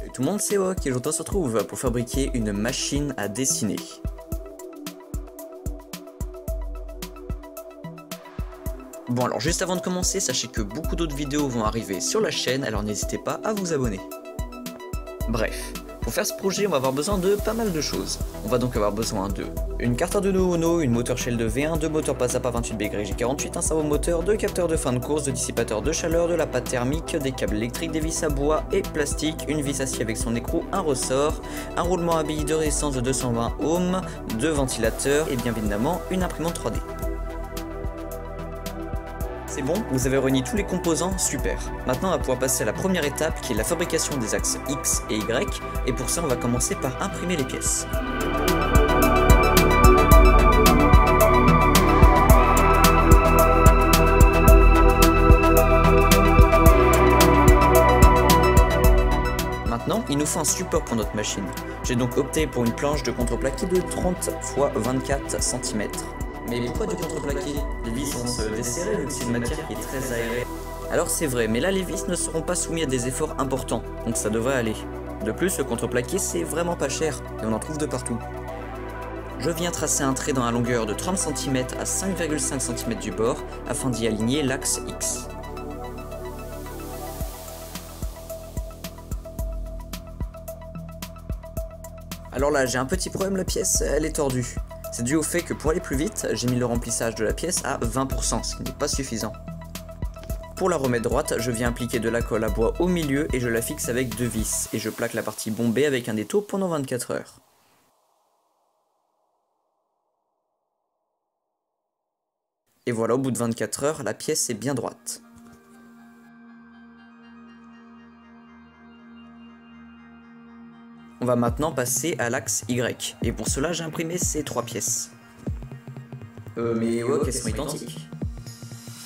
Salut tout le monde, c'est Wok et aujourd'hui on se retrouve pour fabriquer une machine à dessiner. Bon alors juste avant de commencer, sachez que beaucoup d'autres vidéos vont arriver sur la chaîne, alors n'hésitez pas à vous abonner. Bref, pour faire ce projet on va avoir besoin de pas mal de choses. On va donc avoir besoin de une carte Arduino Uno, une moteur Shell de V1, deux moteurs Pasapa 28BYG48, un servo moteur, deux capteurs de fin de course, deux dissipateurs de chaleur, de la pâte thermique, des câbles électriques, des vis à bois et plastique, une vis acier avec son écrou, un ressort, un roulement à billes de résistance de 220 ohms, deux ventilateurs et bien évidemment une imprimante 3D. C'est bon, vous avez réuni tous les composants, super. Maintenant on va pouvoir passer à la première étape qui est la fabrication des axes X et Y, et pour ça on va commencer par imprimer les pièces. Maintenant, il nous faut un support pour notre machine. J'ai donc opté pour une planche de contreplaqué de 30 x 24 cm. Mais pourquoi du contreplaqué? Les vis vont se desserrer vu que c'est une matière qui est très aérée. Alors c'est vrai, mais là les vis ne seront pas soumis à des efforts importants, donc ça devrait aller. De plus, le contreplaqué c'est vraiment pas cher, et on en trouve de partout. Je viens tracer un trait dans la longueur de 30 cm à 5,5 cm du bord, afin d'y aligner l'axe X. Alors là, j'ai un petit problème, la pièce, elle est tordue. C'est dû au fait que pour aller plus vite, j'ai mis le remplissage de la pièce à 20%, ce qui n'est pas suffisant. Pour la remettre droite, je viens appliquer de la colle à bois au milieu et je la fixe avec deux vis, et je plaque la partie bombée avec un étau pendant 24 heures. Et voilà, au bout de 24 heures, la pièce est bien droite. On va maintenant passer à l'axe Y, et pour cela j'ai imprimé ces trois pièces. Mais ouais, elles sont identiques.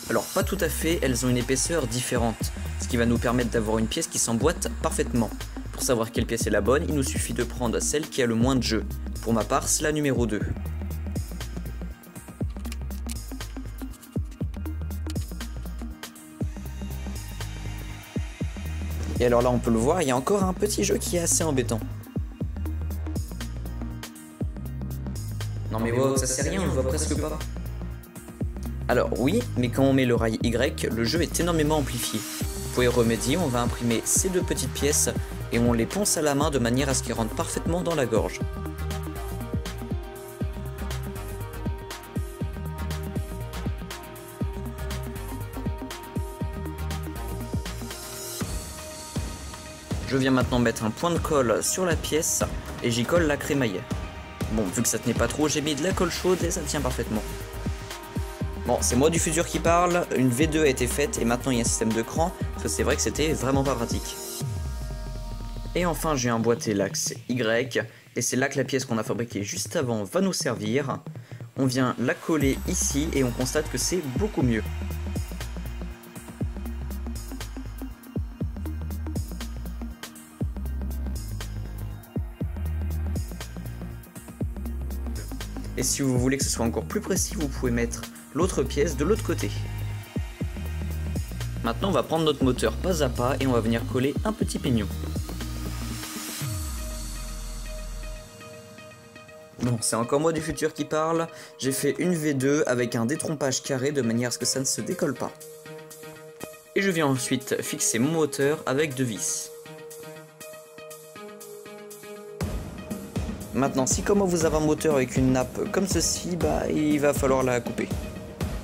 Alors pas tout à fait, elles ont une épaisseur différente, ce qui va nous permettre d'avoir une pièce qui s'emboîte parfaitement. Pour savoir quelle pièce est la bonne, il nous suffit de prendre celle qui a le moins de jeu. Pour ma part, c'est la numéro 2. Et alors là on peut le voir, il y a encore un petit jeu qui est assez embêtant. Non mais wow, ça sert à rien, on le voit presque pas. Alors oui, mais quand on met le rail Y, le jeu est énormément amplifié. Pour y remédier, on va imprimer ces deux petites pièces et on les ponce à la main de manière à ce qu'elles rentrent parfaitement dans la gorge. Je viens maintenant mettre un point de colle sur la pièce et j'y colle la crémaillère. Bon, vu que ça tenait pas trop, j'ai mis de la colle chaude et ça tient parfaitement. Bon, c'est moi du futur qui parle, une V2 a été faite et maintenant il y a un système de cran, parce que c'est vrai que c'était vraiment pas pratique. Et enfin, j'ai emboîté l'axe Y, et c'est là que la pièce qu'on a fabriquée juste avant va nous servir. On vient la coller ici et on constate que c'est beaucoup mieux. Et si vous voulez que ce soit encore plus précis, vous pouvez mettre l'autre pièce de l'autre côté. Maintenant on va prendre notre moteur pas à pas et on va venir coller un petit pignon. Bon, c'est encore moi du futur qui parle, j'ai fait une V2 avec un détrompage carré de manière à ce que ça ne se décolle pas. Et je viens ensuite fixer mon moteur avec deux vis. Maintenant, si comme vous avez un moteur avec une nappe comme ceci, bah il va falloir la couper.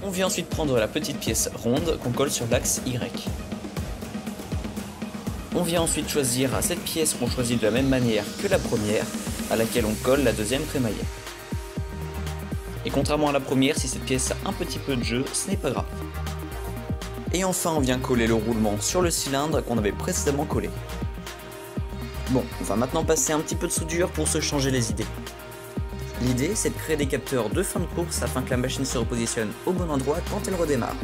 On vient ensuite prendre la petite pièce ronde qu'on colle sur l'axe Y. On vient ensuite choisir cette pièce qu'on choisit de la même manière que la première, à laquelle on colle la deuxième crémaillère. Et contrairement à la première, si cette pièce a un petit peu de jeu, ce n'est pas grave. Et enfin, on vient coller le roulement sur le cylindre qu'on avait précédemment collé. Bon, on va maintenant passer un petit peu de soudure pour se changer les idées. L'idée, c'est de créer des capteurs de fin de course afin que la machine se repositionne au bon endroit quand elle redémarre.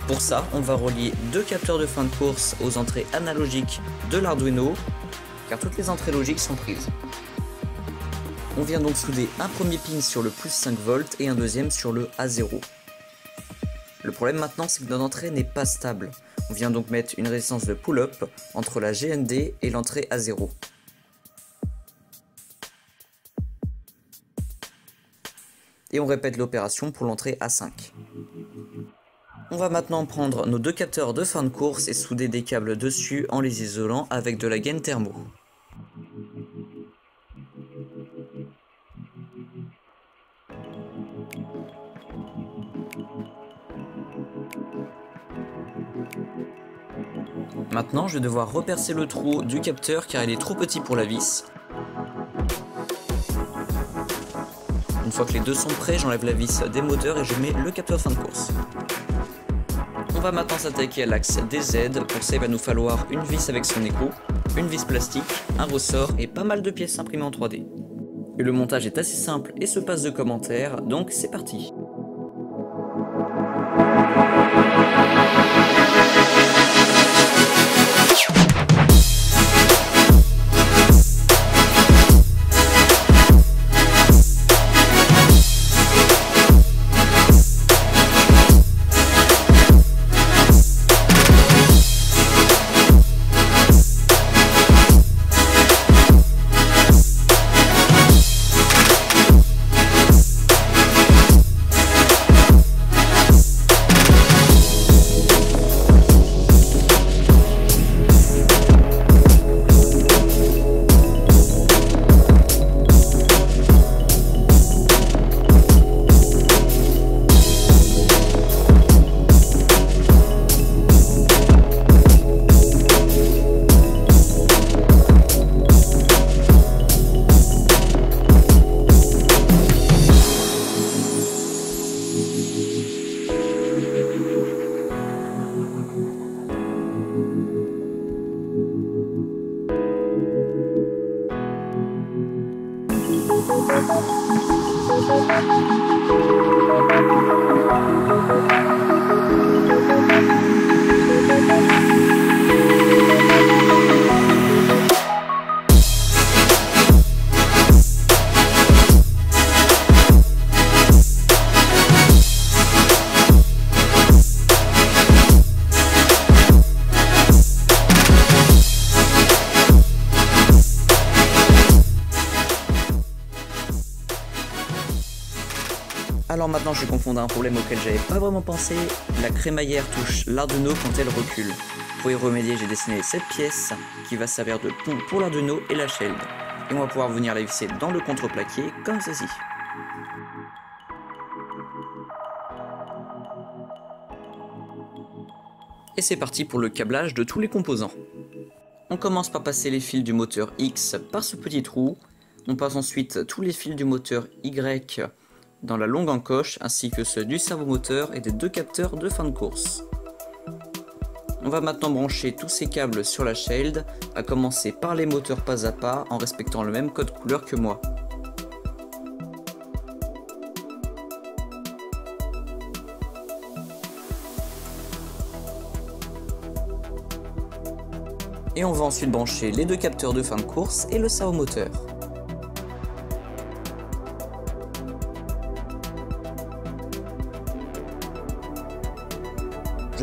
Pour ça, on va relier deux capteurs de fin de course aux entrées analogiques de l'Arduino, car toutes les entrées logiques sont prises. On vient donc souder un premier pin sur le plus 5 volts et un deuxième sur le A0. Le problème maintenant, c'est que notre entrée n'est pas stable. On vient donc mettre une résistance de pull-up entre la GND et l'entrée A0. Et on répète l'opération pour l'entrée A5. On va maintenant prendre nos deux capteurs de fin de course et souder des câbles dessus en les isolant avec de la gaine thermo. Maintenant, je vais devoir repercer le trou du capteur car il est trop petit pour la vis. Une fois que les deux sont prêts, j'enlève la vis des moteurs et je mets le capteur de fin de course. On va maintenant s'attaquer à l'axe des aides. Pour ça, il va nous falloir une vis avec son écho, une vis plastique, un ressort et pas mal de pièces imprimées en 3D. Et le montage est assez simple et se passe de commentaires, donc c'est parti. Alors maintenant je vais confondre un problème auquel j'avais pas vraiment pensé, la crémaillère touche l'Arduino quand elle recule. Pour y remédier, j'ai dessiné cette pièce qui va servir de pont pour l'Arduino et la shield. Et on va pouvoir venir la visser dans le contreplaqué comme ceci. Et c'est parti pour le câblage de tous les composants. On commence par passer les fils du moteur X par ce petit trou. On passe ensuite tous les fils du moteur Y dans la longue encoche, ainsi que ceux du servomoteur et des deux capteurs de fin de course. On va maintenant brancher tous ces câbles sur la shield, à commencer par les moteurs pas à pas en respectant le même code couleur que moi. Et on va ensuite brancher les deux capteurs de fin de course et le servomoteur.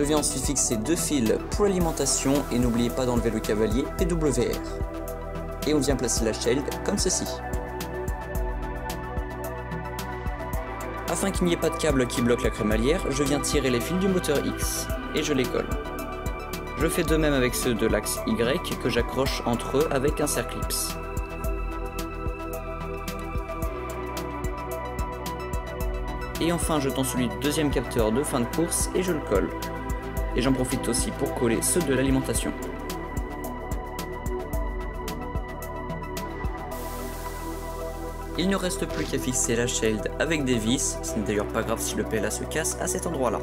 Je viens ensuite fixer deux fils pour l'alimentation et n'oubliez pas d'enlever le cavalier PWR. Et on vient placer la shield comme ceci. Afin qu'il n'y ait pas de câble qui bloque la crémaillère, je viens tirer les fils du moteur X et je les colle. Je fais de même avec ceux de l'axe Y que j'accroche entre eux avec un cerclips. Et enfin je tends celui du deuxième capteur de fin de course et je le colle. Et j'en profite aussi pour coller ceux de l'alimentation. Il ne reste plus qu'à fixer la shield avec des vis, ce n'est d'ailleurs pas grave si le PLA se casse à cet endroit là.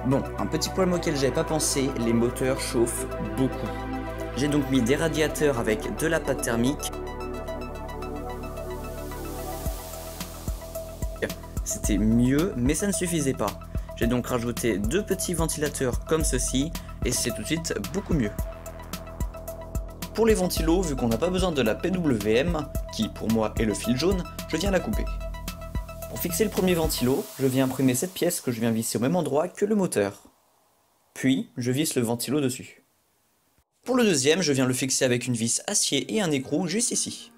Bon, un petit problème auquel j'avais pas pensé, les moteurs chauffent beaucoup. J'ai donc mis des radiateurs avec de la pâte thermique. C'était mieux, mais ça ne suffisait pas. J'ai donc rajouté deux petits ventilateurs comme ceci, et c'est tout de suite beaucoup mieux. Pour les ventilos, vu qu'on n'a pas besoin de la PWM, qui pour moi est le fil jaune, je viens la couper. Pour fixer le premier ventilo, je viens imprimer cette pièce que je viens visser au même endroit que le moteur. Puis, je visse le ventilo dessus. Pour le deuxième, je viens le fixer avec une vis acier et un écrou juste ici.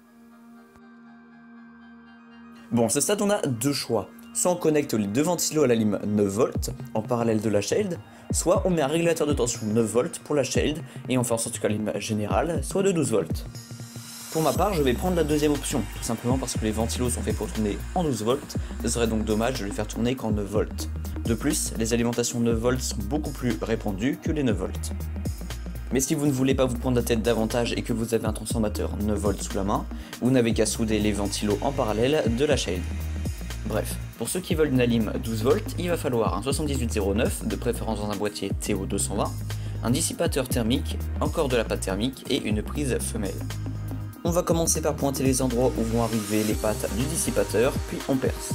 Bon, à ce stade, on a deux choix. Soit on connecte les deux ventilos à la lime 9 volts en parallèle de la shield, soit on met un régulateur de tension 9 volts pour la shield et on fait en sorte que la lime générale soit de 12 volts. Pour ma part, je vais prendre la deuxième option, tout simplement parce que les ventilos sont faits pour tourner en 12 volts, ce serait donc dommage de les faire tourner qu'en 9 volts. De plus, les alimentations 9 volts sont beaucoup plus répandues que les 9 volts. Mais si vous ne voulez pas vous prendre la tête davantage et que vous avez un transformateur 9 volts sous la main, vous n'avez qu'à souder les ventilos en parallèle de la shield. Bref, pour ceux qui veulent une alim 12 volts, il va falloir un 7809, de préférence dans un boîtier TO220, un dissipateur thermique, encore de la pâte thermique et une prise femelle. On va commencer par pointer les endroits où vont arriver les pattes du dissipateur, puis on perce.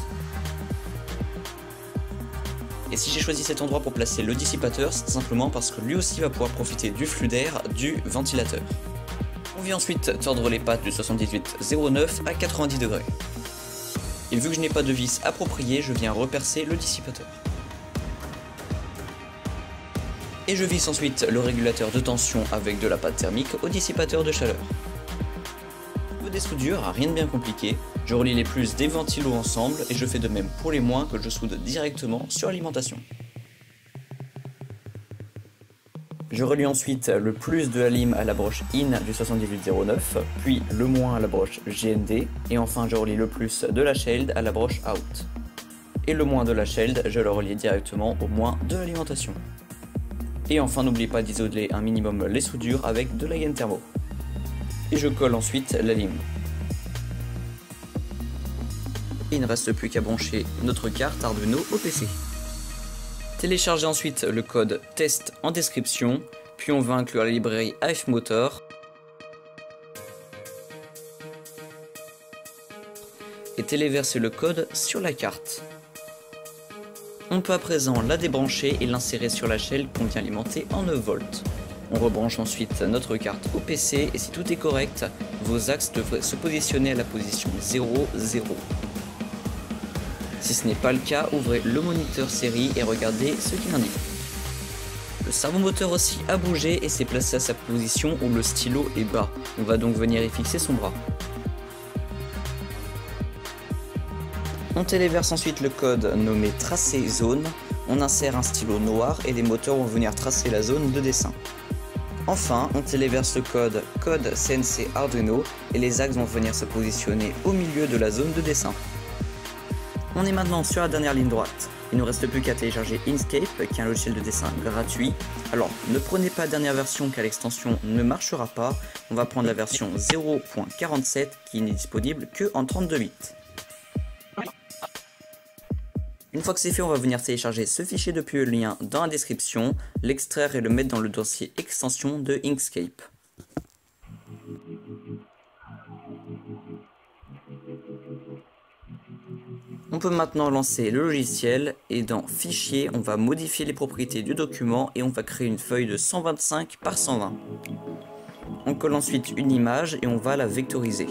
Et si j'ai choisi cet endroit pour placer le dissipateur, c'est simplement parce que lui aussi va pouvoir profiter du flux d'air du ventilateur. On vient ensuite tordre les pattes du 7809 à 90 degrés. Et vu que je n'ai pas de vis appropriée, je viens repercer le dissipateur. Et je visse ensuite le régulateur de tension avec de la pâte thermique au dissipateur de chaleur. Des soudures, rien de bien compliqué, je relie les plus des ventilos ensemble et je fais de même pour les moins que je soude directement sur l'alimentation. Je relie ensuite le plus de la lime à la broche IN du 7809, puis le moins à la broche GND, et enfin je relie le plus de la shield à la broche OUT. Et le moins de la shield, je le relie directement au moins de l'alimentation. Et enfin n'oubliez pas d'isoler un minimum les soudures avec de la gaine thermo. Et je colle ensuite la lime. Et il ne reste plus qu'à brancher notre carte Arduino au PC. Téléchargez ensuite le code test en description, puis on va inclure la librairie AFMotor et téléverser le code sur la carte. On peut à présent la débrancher et l'insérer sur la shell qu'on vient alimenter en 9 volts. On rebranche ensuite notre carte au PC et si tout est correct, vos axes devraient se positionner à la position 0, 0. Si ce n'est pas le cas, ouvrez le moniteur série et regardez ce qu'il indique. Le servomoteur aussi a bougé et s'est placé à sa position où le stylo est bas. On va donc venir y fixer son bras. On téléverse ensuite le code nommé tracé zone. On insère un stylo noir et les moteurs vont venir tracer la zone de dessin. Enfin, on téléverse le code CNC Arduino et les axes vont venir se positionner au milieu de la zone de dessin. On est maintenant sur la dernière ligne droite. Il ne nous reste plus qu'à télécharger Inkscape, qui est un logiciel de dessin gratuit. Alors, ne prenez pas la dernière version car l'extension ne marchera pas. On va prendre la version 0.47 qui n'est disponible que en 32 bits. Une fois que c'est fait, on va venir télécharger ce fichier depuis le lien dans la description, l'extraire et le mettre dans le dossier extension de Inkscape. On peut maintenant lancer le logiciel et dans Fichier, on va modifier les propriétés du document et on va créer une feuille de 125 par 120. On colle ensuite une image et on va la vectoriser.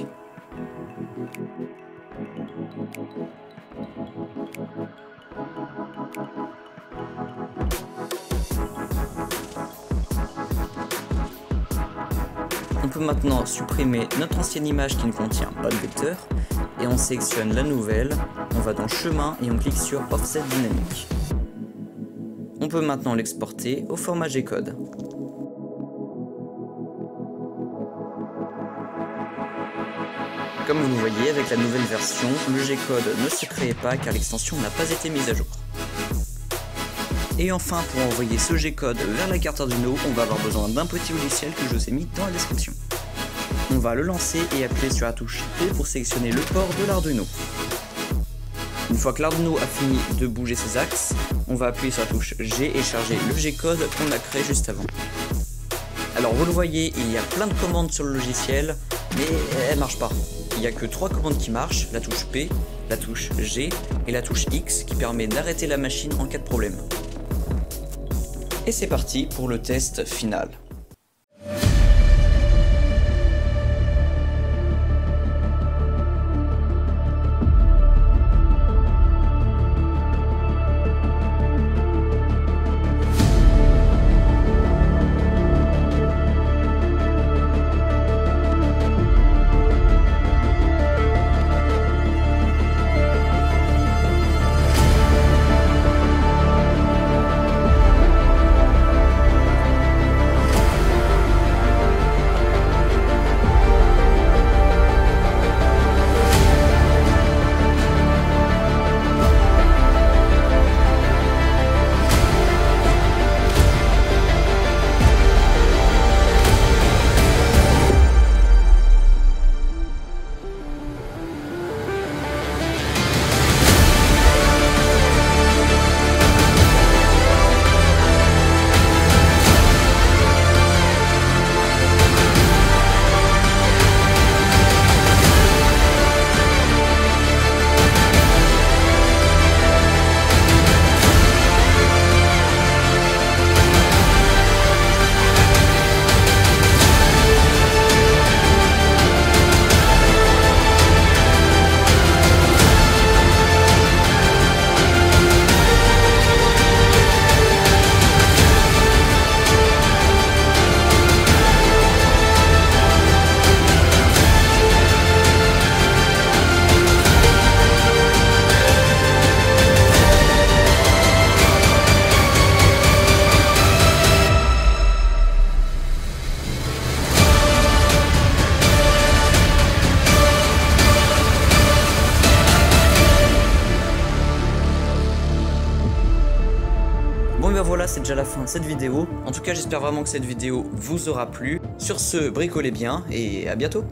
On peut maintenant supprimer notre ancienne image qui ne contient pas de vecteur et on sélectionne la nouvelle, on va dans chemin et on clique sur offset dynamique. On peut maintenant l'exporter au format G-code. Comme vous voyez, avec la nouvelle version, le G-code ne se crée pas car l'extension n'a pas été mise à jour. Et enfin, pour envoyer ce G-code vers la carte Arduino, on va avoir besoin d'un petit logiciel que je vous ai mis dans la description. On va le lancer et appuyer sur la touche P pour sélectionner le port de l'Arduino. Une fois que l'Arduino a fini de bouger ses axes, on va appuyer sur la touche G et charger le G-code qu'on a créé juste avant. Alors vous le voyez, il y a plein de commandes sur le logiciel, mais elles ne marchent pas. Il n'y a que 3 commandes qui marchent, la touche P, la touche G et la touche X qui permet d'arrêter la machine en cas de problème. Et c'est parti pour le test final. ben voilà, c'est déjà la fin de cette vidéo. En tout cas, j'espère vraiment que cette vidéo vous aura plu. Sur ce, bricolez bien et à bientôt.